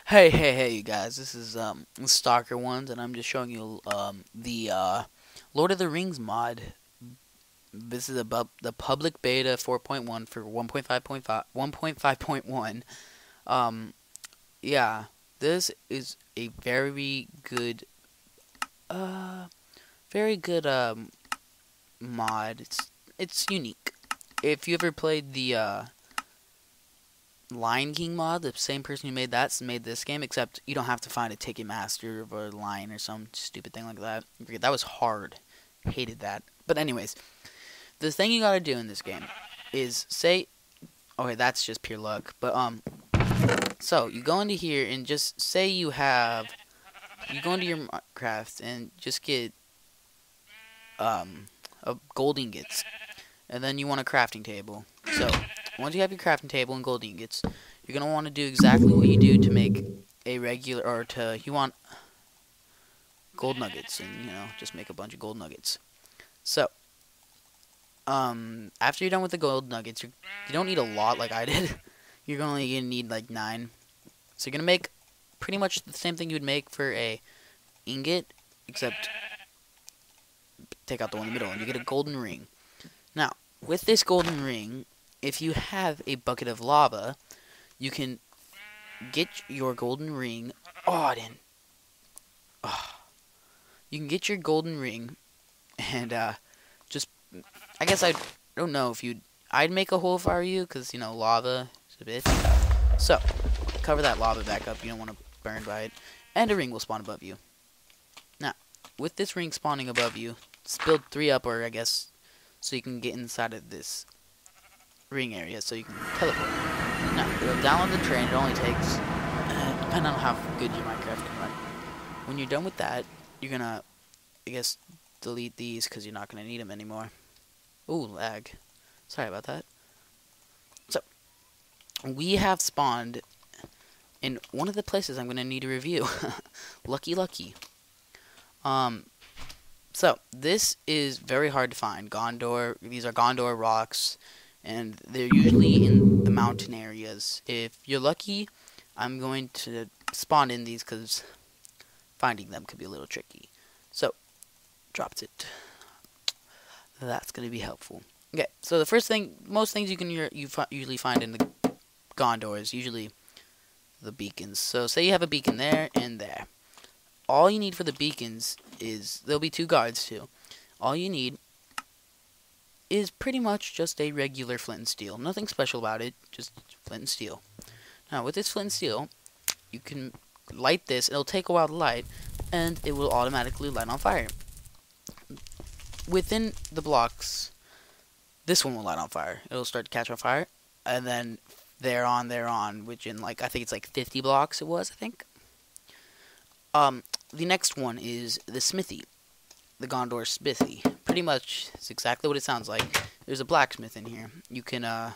Hey, you guys. This is Stalker Ones, and I'm just showing you the Lord of the Rings mod. This is about the public beta 4.1 for 1.5.1. Um, yeah, this is a uh, very good mod. It's unique. If you ever played the Lion King mod, the same person who made that made this game, except you don't have to find a Ticketmaster or a line or some stupid thing like that. That was hard. Hated that. But anyways, the thing you gotta do in this game is say, okay, that's just pure luck. But so you go into here and just say you go into your Minecraft and just get a gold ingots, and then you want a crafting table. So once you have your crafting table and gold ingots, you're going to want to do exactly what you do to make a regular, you want gold nuggets, and, just make a bunch of gold nuggets. So, after you're done with the gold nuggets, you don't need a lot like I did. You're only going to need like 9. So you're going to make pretty much the same thing you would make for a ingot, except take out the one in the middle, and you get a golden ring. Now, with this golden ring, if you have a bucket of lava, you can get your golden ring. You can get your golden ring, and just, I guess I don't know if I'd make a hole if I were you, because, lava is a bitch. So, cover that lava back up. You don't want to burn by it. And a ring will spawn above you. Now, with this ring spawning above you, just build 3 up, or I guess, so you can get inside of this ring area so you can teleport. Now, you'll download the train. It only takes, depending on how good your Minecraft can run. When you're done with that, you're gonna, I guess, delete these because you're not gonna need them anymore. Ooh, lag. Sorry about that. So, we have spawned in one of the places I'm gonna need to review. Lucky. So, this is very hard to find. Gondor, these are Gondor rocks, and they're usually in the mountain areas. If you're lucky, I'm going to spawn in these because finding them could be a little tricky. So, dropped it. That's going to be helpful. Okay, so the first thing, most things you can usually find in the Gondor is usually the beacons. So, say you have a beacon there and there. All you need for the beacons is, there'll be 2 guards too. All you need is pretty much just a regular flint and steel. Nothing special about it, just flint and steel. Now, with this flint and steel, you can light this. It'll take a while to light, and it will automatically light on fire. Within the blocks, this one will light on fire. It'll start to catch on fire, and then they're on, which in, I think it's 50 blocks it was, I think. The next one is the smithy. The Gondor smithy. Pretty much, it's exactly what it sounds like. There's a blacksmith in here. You can,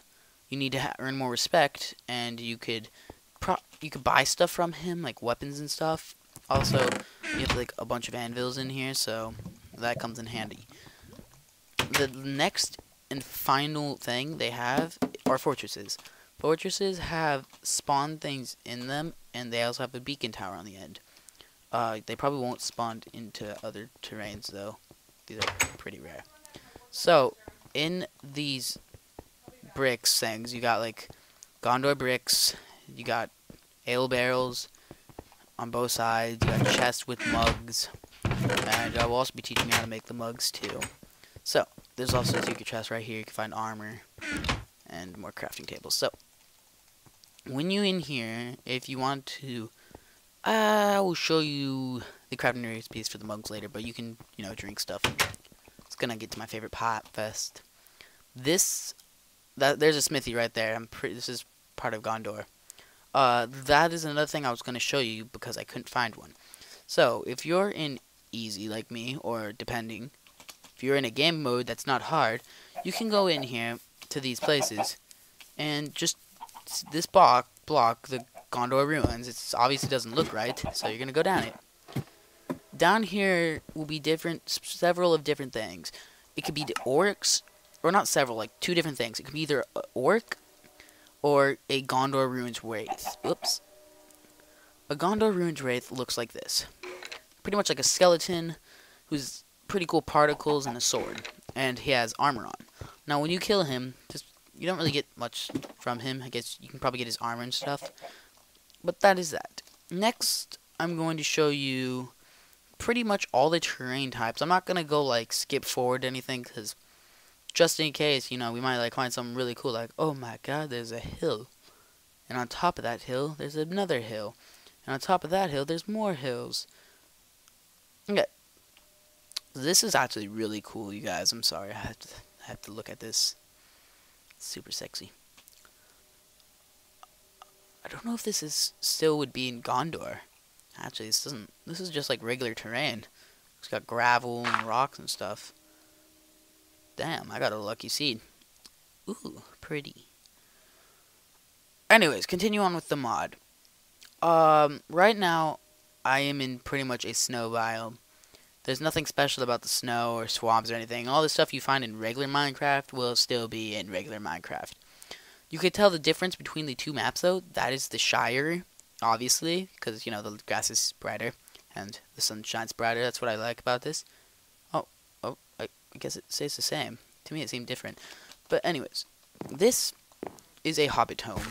you need to earn more respect, and you could buy stuff from him, like weapons and stuff. Also, you have, a bunch of anvils in here, so that comes in handy. The next and final thing they have are fortresses. Fortresses have spawn things in them, and they also have a beacon tower on the end. They probably won't spawn into other terrains, though. These are pretty rare. So, in these bricks things, you got, Gondor bricks, you got ale barrels on both sides, you got chests with mugs, and I will also be teaching you how to make the mugs, too. So, there's also a secret chest right here. You can find armor and more crafting tables. So, when you're in here, if you want to, I will show you the crafting recipes for the mugs later, but you can, drink stuff. It's gonna get to my favorite pot first. There's a smithy right there. This is part of Gondor. That is another thing I was gonna show you because I couldn't find one. So, if you're in easy like me, or depending, if you're in a game mode that's not hard, you can go in here to these places, and just this block, the Gondor ruins. It obviously doesn't look right, so you're gonna go down it. Down here will be several of different things. It could be the orcs, or not several, 2 different things. It could be either an orc or a Gondor ruins wraith. Oops. A Gondor Ruined Wraith looks like this. Pretty much like a skeleton who's pretty cool particles and a sword. And he has armor on. Now, when you kill him, you don't really get much from him. I guess you can probably get his armor and stuff. But that is that. Next, I'm going to show you pretty much all the terrain types. I'm not going to go, like, skip forward anything, because just in case, we might, like, find something really cool. Like, oh my god, there's a hill. And on top of that hill, there's another hill. And on top of that hill, there's more hills. Okay. This is actually really cool, you guys. I'm sorry. I have to look at this. It's super sexy. I don't know if this is still would be in Gondor. Actually, this is just like regular terrain. It's got gravel and rocks and stuff. Damn, I got a lucky seed. Ooh, pretty. Anyways, continue on with the mod. Right now, I am in pretty much a snow biome. There's nothing special about the snow or swamps or anything. All the stuff you find in regular Minecraft will still be in regular Minecraft. You could tell the difference between the two maps, though. That is the Shire, obviously, because, the grass is brighter and the sun shines brighter. That's what I like about this. I guess it stays the same. To me, it seemed different. But anyways, this is a hobbit home.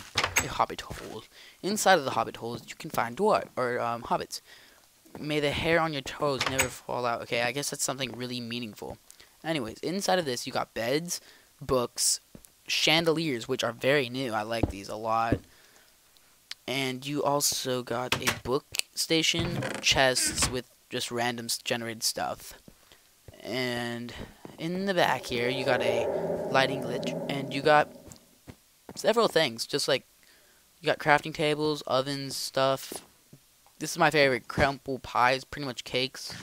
A hobbit hole. Inside of the hobbit holes, you can find hobbits. May the hair on your toes never fall out. Okay, I guess that's something really meaningful. Anyways, inside of this, you got beds, books, chandeliers, which are very new. I like these a lot. And you also got a book station, chests with just random generated stuff. And in the back here, you got a lighting glitch. And you got several things. Just like, you got crafting tables, ovens, stuff. This is my favorite, crumble pies, pretty much cakes.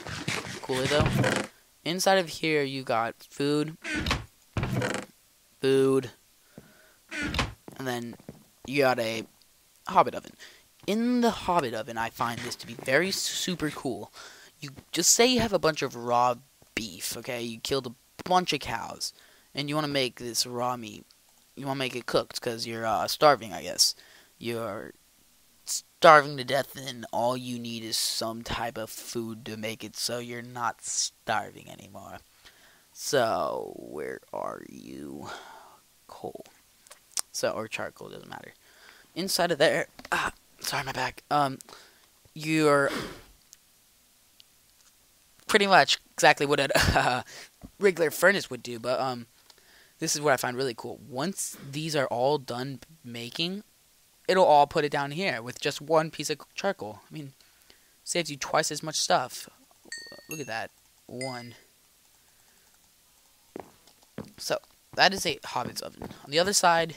Cooler though. Inside of here you got food, and then you got a hobbit oven. In the hobbit oven, I find this to be very super cool. You just say you have a bunch of raw beef, okay? You killed a bunch of cows, and you want to make this raw meat. You want to make it cooked because you're starving, I guess. You're starving to death, and all you need is some type of food to make it so you're not starving anymore. So, where are you? Coal. Or charcoal, doesn't matter. Inside of there, sorry, my back. You're pretty much exactly what a regular furnace would do, but this is what I find really cool. Once these are all done making, it'll all put it down here with just one piece of charcoal. I mean, saves you twice as much stuff. Look at that. One. So, that is a hobbit's oven. On the other side,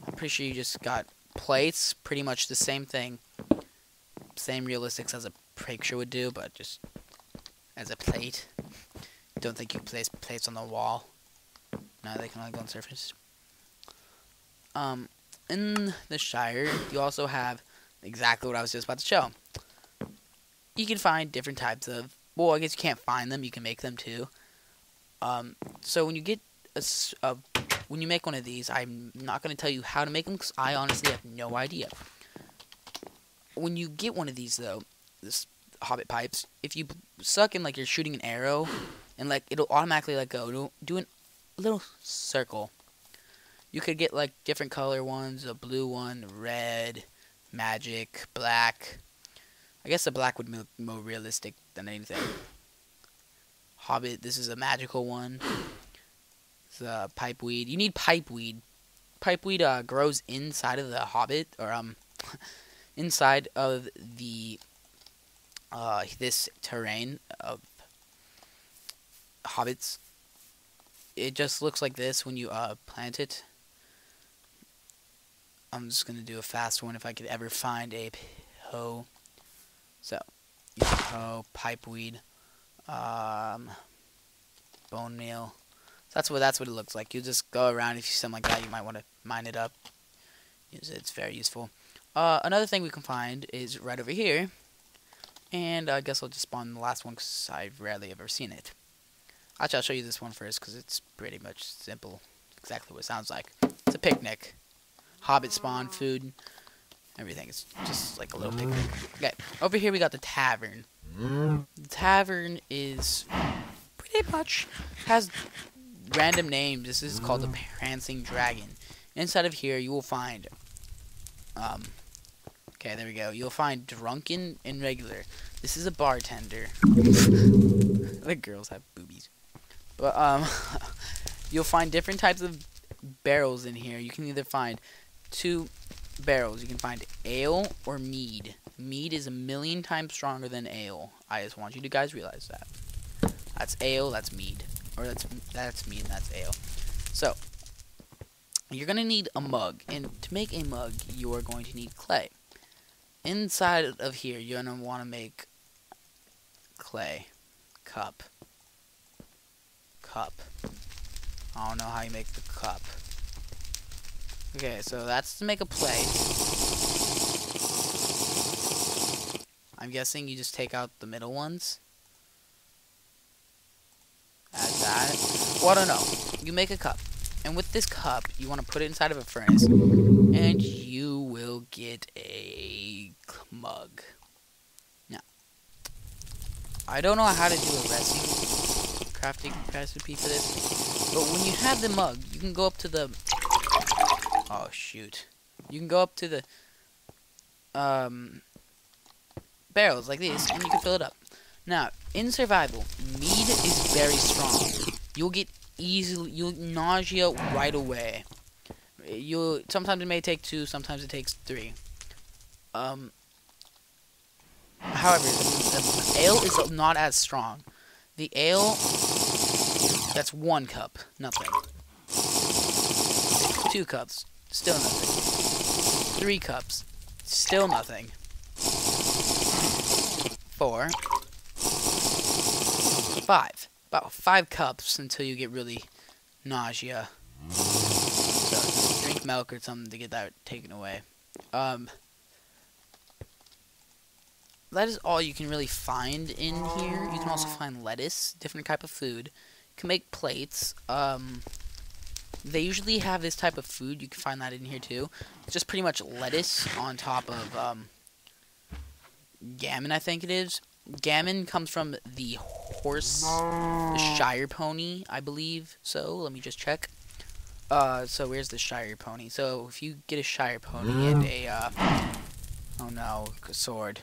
I'm pretty sure you just got plates. Pretty much the same thing. Same realistics as a picture would do, but just as a plate. Don't think you place plates on the wall. No, they can only go on surface. In the Shire, you also have exactly what I was just about to show. You can find different types of... Well, I guess you can't find them. You can make them, too. So when you get when you make one of these, I'm not going to tell you how to make them, because I honestly have no idea. When you get one of these, though, this hobbit pipes, if you suck in, like, you're shooting an arrow, and, like, it'll automatically, like, go do a little circle. You could get, like, different color ones, a blue one, red, magic, black. I guess the black would be more realistic than anything. Hobbit, this is a magical one. It's a pipeweed. You need pipeweed. Pipeweed grows inside of the hobbit, or inside of the this terrain of hobbits. It just looks like this when you plant it. I'm just gonna do a fast one if I could ever find a hoe. So, hoe, pipeweed, bone meal. So that's what it looks like. You just go around. If you see something like that, you might want to mine it up. Use it. It's very useful. Another thing we can find is right over here, and I guess I'll just spawn the last one because I've rarely ever seen it. Actually, I'll show you this one first because it's pretty much simple. Exactly what it sounds like. It's a picnic. Hobbit spawn food. everything. It's just like a little picnic. Okay, over here we got the tavern. The tavern is pretty much has random names. This is called the Prancing Dragon. Inside of here, you will find, okay, there we go. You'll find drunken and regular. This is a bartender. The girls have boobies. But, you'll find different types of barrels in here. You can either find 2 barrels. You can find ale or mead. Mead is 1,000,000 times stronger than ale. I just want you to guys realize that. That's ale, that's mead. Or that's mead and that's ale. So, you're going to need a mug. And to make a mug, you are going to need clay. Inside of here, you're going to want to make clay. Cup. I don't know how you make the cup. Okay, so that's to make a plate. I'm guessing you just take out the middle ones. Add that. Well, I don't know. You make a cup. And with this cup, you want to put it inside of a furnace. And you will get a mug. Now, I don't know how to do a crafting recipe for this. But when you have the mug, you can go up to the... Oh, shoot. You can go up to the barrels like this, and you can fill it up. Now, in survival, mead is very strong. You'll nausea right away. Sometimes it may take 2, sometimes it takes 3. However, the ale is not as strong. The ale, that's 1 cup, nothing. 2 cups, still nothing. 3 cups, still nothing. 4, 5. About 5 cups until you get really nausea. So just drink milk or something to get that taken away. That is all you can really find in here. You can also find lettuce, different type of food. You can make plates. They usually have this type of food. You can find that in here too. It's just pretty much lettuce on top of gammon, I think it is. Gammon comes from the horse, the Shire pony, I believe. So let me just check. So where's the Shire pony? So if you get a Shire pony and a oh no, a sword.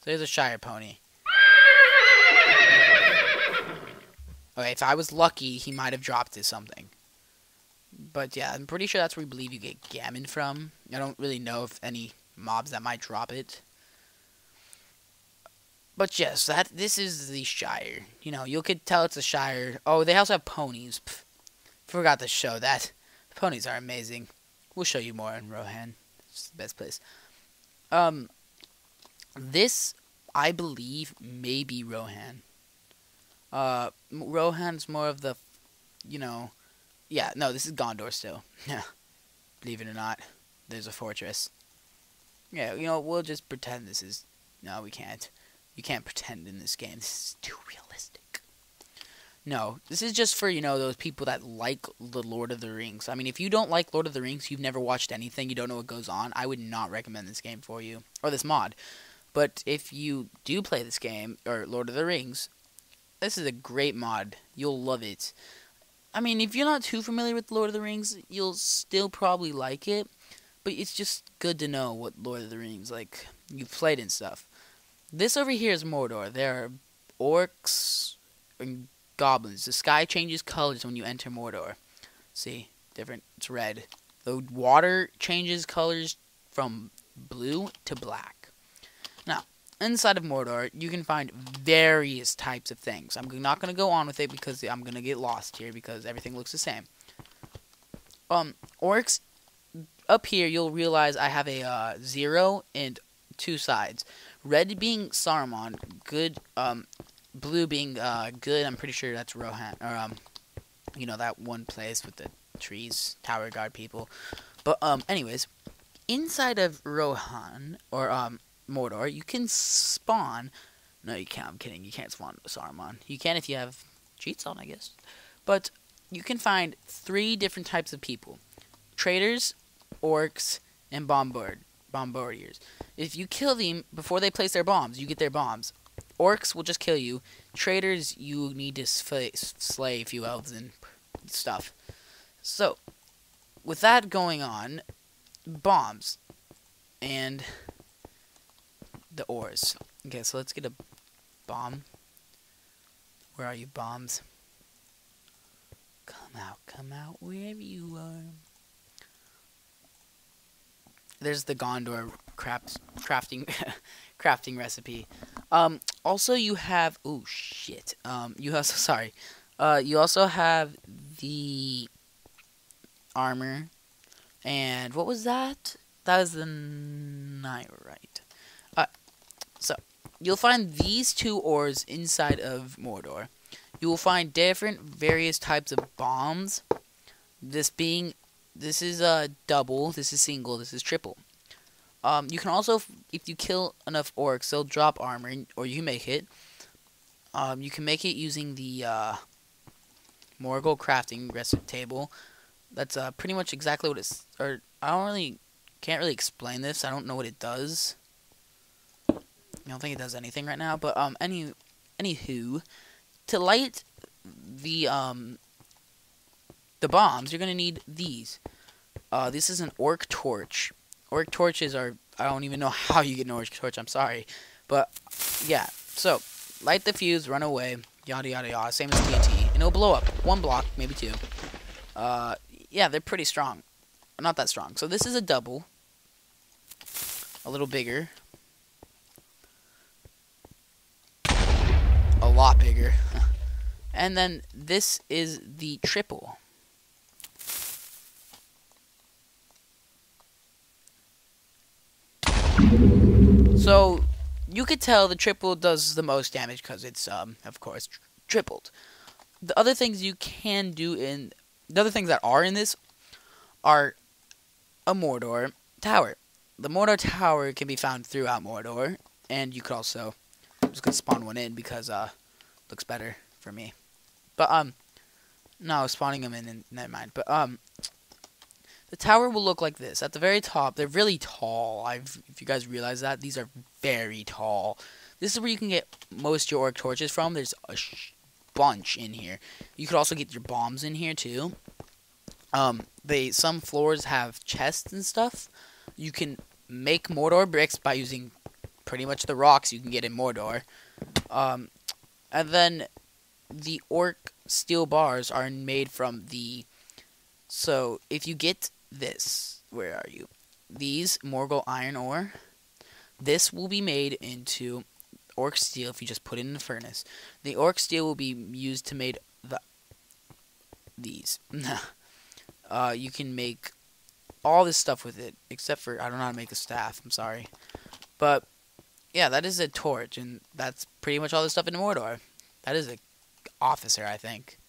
So there's a Shire pony. Okay, if I was lucky, he might have dropped it something. But yeah, I'm pretty sure that's where we believe you get gammon from. I don't really know if any mobs that might drop it. But yes, this is the Shire. You know, you could tell it's a Shire. Oh, they also have ponies. Pff, forgot to show that. The ponies are amazing. We'll show you more in Rohan. It's the best place. This, I believe, may be Rohan. Rohan's more of the, you know... Yeah, no, this is Gondor still. Yeah, believe it or not, there's a fortress. Yeah, you know, we'll just pretend this is... No, we can't. You can't pretend in this game. This is too realistic. No, this is just for, you know, those people that like the Lord of the Rings. I mean, if you don't like Lord of the Rings, you've never watched anything, you don't know what goes on, I would not recommend this game for you. Or this mod. But if you do play this game, or Lord of the Rings, this is a great mod. You'll love it. I mean, if you're not too familiar with Lord of the Rings, you'll still probably like it. But it's just good to know what Lord of the Rings, like, you've played and stuff. This over here is Mordor. There are orcs and goblins. The sky changes colors when you enter Mordor. See? Different. It's red. The water changes colors from blue to black. Now, inside of Mordor, you can find various types of things. I'm not going to go on with it because I'm going to get lost here because everything looks the same. Orcs, up here you'll realize I have a 0 and 2 sides. Red being Saruman, good, blue being good. I'm pretty sure that's Rohan, or you know, that one place with the trees, Tower Guard people. But anyways, inside of Rohan or Mordor, you can spawn. No, you can't. I'm kidding. You can't spawn Saruman. You can if you have cheats on, I guess. But you can find 3 different types of people: traders, orcs, and bombardiers. If you kill them before they place their bombs, you get their bombs. Orcs will just kill you. Traders, you need to slay a few elves and stuff. So, with that going on, bombs and the ores. Okay, so let's get a bomb. Where are you, bombs? Come out wherever you are. There's the Gondor crafting crafting recipe. Also you have you also you also have the armor, and what was that? That was the Nyrite. So you'll find these two ores inside of Mordor. You will find different various types of bombs. This is double, this is single, this is triple. You can also, if you kill enough orcs, they'll drop armor, or you make it. You can make it using the Morgul crafting recipe table. That's pretty much exactly what it's. Or can't really explain this. I don't know what it does. I don't think it does anything right now. But anywho, to light the bombs, you're gonna need these. This is an orc torch. Orc torches are, I don't even know how you get an orc torch, I'm sorry. But, yeah. So, light the fuse, run away, yada yada yada, same as TNT. And it'll blow up. 1 block, maybe 2. Yeah, they're pretty strong. Not that strong. So this is a double. A little bigger. A lot bigger. And then this is the triple. So, you could tell the triple does the most damage because it's, of course, tripled. The other things you can do the other things that are in this are a Mordor tower. The Mordor tower can be found throughout Mordor, and you could also, I'm just going to spawn one in because, looks better for me. But, no, spawning them in, never mind. But, the tower will look like this. At the very top, they're really tall. If you guys realize that, these are very tall. This is where you can get most of your orc torches from. There's a bunch in here. You could also get your bombs in here too. Some floors have chests and stuff. You can make Mordor bricks by using pretty much the rocks you can get in Mordor. And then the orc steel bars are made from the. So if you get this, where are you? These Morgul iron ore. This will be made into orc steel if you just put it in the furnace. The orc steel will be used to make these. You can make all this stuff with it, except for I don't know how to make a staff. I'm sorry, but yeah, that is a torch, and that's pretty much all the stuff in Mordor. That is a officer, I think.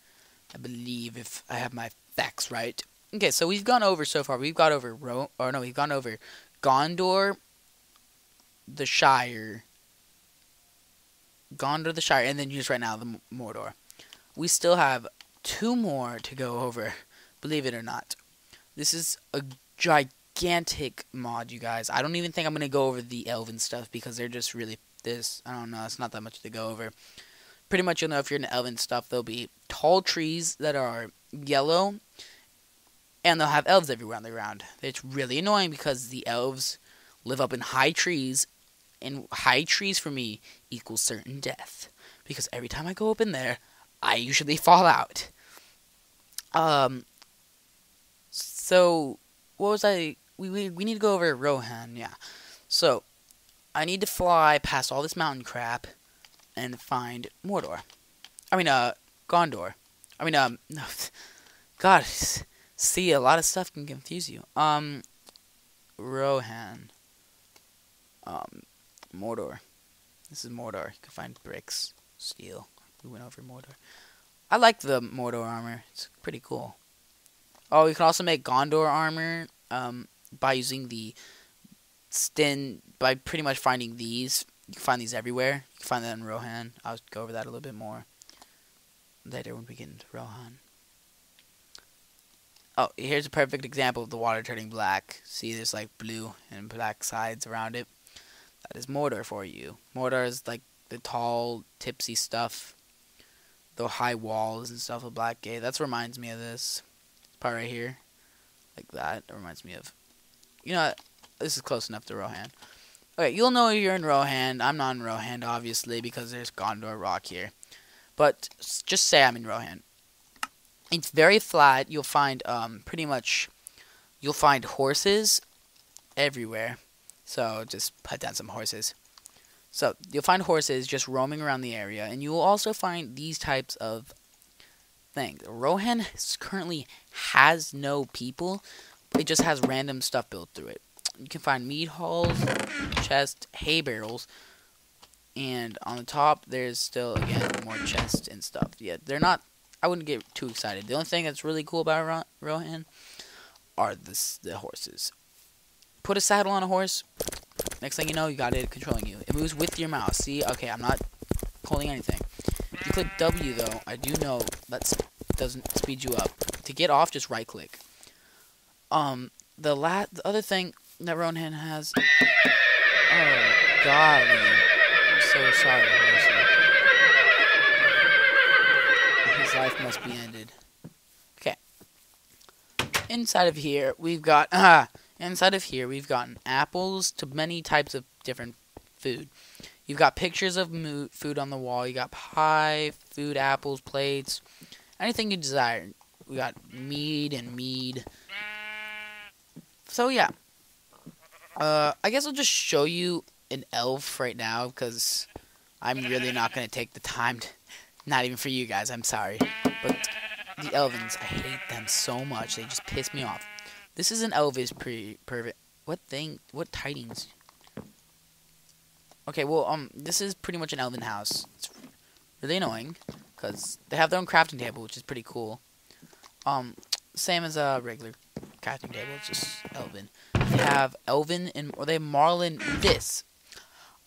I believe if I have my facts right. Okay, so we've gone over so far. We've gone over we've gone over Gondor, the Shire, and then just right now the Mordor. We still have 2 more to go over, believe it or not. This is a gigantic mod, you guys. I don't even think I'm gonna go over the elven stuff because they're just really I don't know. It's not that much to go over. Pretty much you'll know if you're into elven stuff. There'll be tall trees that are yellow. And they'll have elves everywhere on the ground. It's really annoying because the elves live up in high trees. And high trees for me equals certain death. Because every time I go up in there, I usually fall out. So, what was I... We need to go over Rohan, yeah. So, I need to fly past all this mountain crap and find Mordor. Gondor. No. God... See, a lot of stuff can confuse you. Rohan. Mordor. This is Mordor. You can find bricks, steel. We went over Mordor. I like the Mordor armor. It's pretty cool. Oh, you can also make Gondor armor by using the by pretty much finding these. You can find these everywhere. You can find that in Rohan. I'll go over that a little bit more later when we get into Rohan. Oh, here's a perfect example of the water turning black. See, there's like blue and black sides around it. That is Mordor for you. Mordor is like the tall, tipsy stuff. The high walls and stuff of Blackgate. That reminds me of this part right here. Like that. That reminds me of... You know what? This is close enough to Rohan. Okay, you'll know you're in Rohan. I'm not in Rohan, obviously, because there's Gondor Rock here. But just say I'm in Rohan. It's very flat. You'll find pretty much... You'll find horses everywhere. So just put down some horses. So you'll find horses just roaming around the area. And you will also find these types of things. Rohan currently has no people. It just has random stuff built through it. You can find mead halls, chests, hay barrels, and on the top there's still, again, more chests and stuff. Yeah, they're not... I wouldn't get too excited. The only thing that's really cool about Rohan are the horses. Put a saddle on a horse. Next thing you know, you got it controlling you. It moves with your mouse. See? Okay, I'm not holding anything. If you click W, though, I do know that doesn't speed you up. To get off, just right-click. The other thing that Rohan has... Oh, golly. I'm so sorry, horse. His life must be ended. Okay. Inside of here, we've got... Inside of here, we've gotten apples to many types of different food. You've got pictures of food on the wall. You got pie, food, apples, plates, anything you desire. We got mead. So yeah, I guess I'll just show you an elf right now because I'm really not gonna take the time to. Not even for you guys. I'm sorry, but the Elvins, I hate them so much. They just piss me off. This is an Elvish pervert. What thing? What tidings? Okay, well, this is pretty much an elven house. It's really annoying, because they have their own crafting table, which is pretty cool. Same as a regular crafting table, it's just elven. They have elven, or they have marlin this.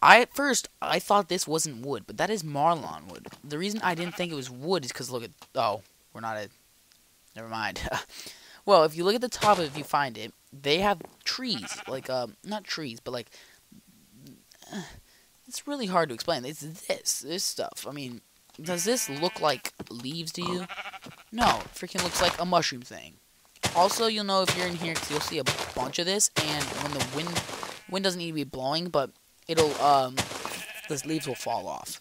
At first, I thought this wasn't wood, but that is marlon wood. The reason I didn't think it was wood is because look at... Oh, we're not at... Never mind. Well, if you look at the top of it, if you find it, they have trees. Like, not trees, but like... It's really hard to explain. It's this stuff. I mean, does this look like leaves to you? No, it freaking looks like a mushroom thing. Also, you'll know if you're in here because you'll see a bunch of this, and when the wind doesn't need to be blowing, but it'll, the leaves will fall off.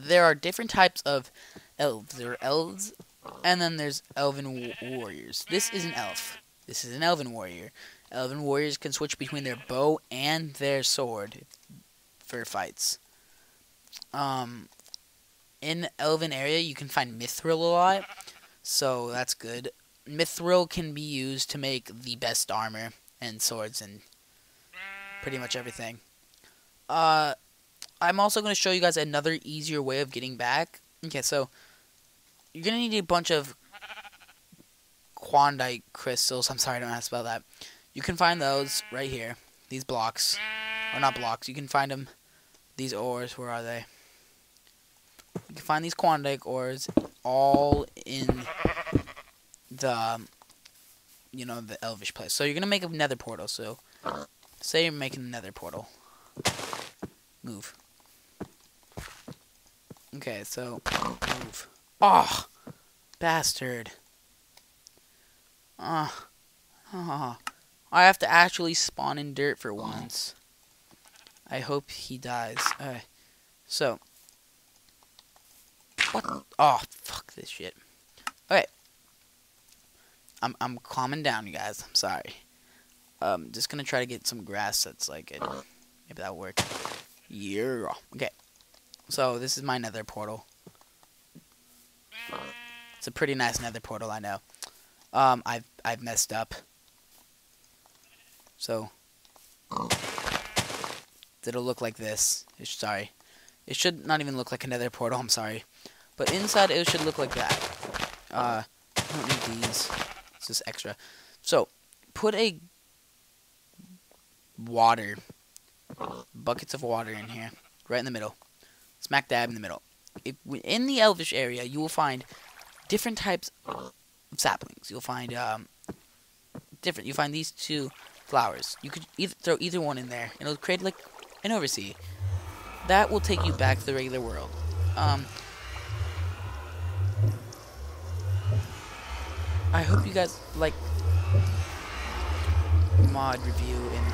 There are different types of elves. There are elves, and then there's elven warriors. This is an elf. This is an elven warrior. Elven warriors can switch between their bow and their sword for fights. In elven area, you can find mithril a lot, so that's good. Mithril can be used to make the best armor and swords and pretty much everything. I'm also going to show you guys another easier way of getting back. Okay, so you're going to need a bunch of Quandite crystals. I'm sorry, I don't know how to spell that. You can find those right here. These blocks. Or not blocks. You can find them. These ores. Where are they? You can find these Quandite ores all in the, you know, the elvish place. So you're going to make a nether portal. So say you're making a nether portal. Move. Okay, so move. Oh, bastard. I have to actually spawn in dirt for once. I hope he dies. So. What? Oh, fuck this shit. Okay. I'm calming down, you guys. I'm sorry. Just gonna try to get some grass that's like it. Maybe that'll work. Yeah. Okay. So this is my nether portal. It's a pretty nice nether portal, I know. I've messed up. So it'll look like this. Sorry. It should not even look like a nether portal, I'm sorry. But inside it should look like that. I don't need these. It's just extra. So put a buckets of water in here, right in the middle. Smack dab in the middle. In the elvish area, you will find different types saplings. You'll find different. You find these two flowers. You could throw either one in there, and it'll create like an oversea. That will take you back to the regular world. I hope you guys like mod review and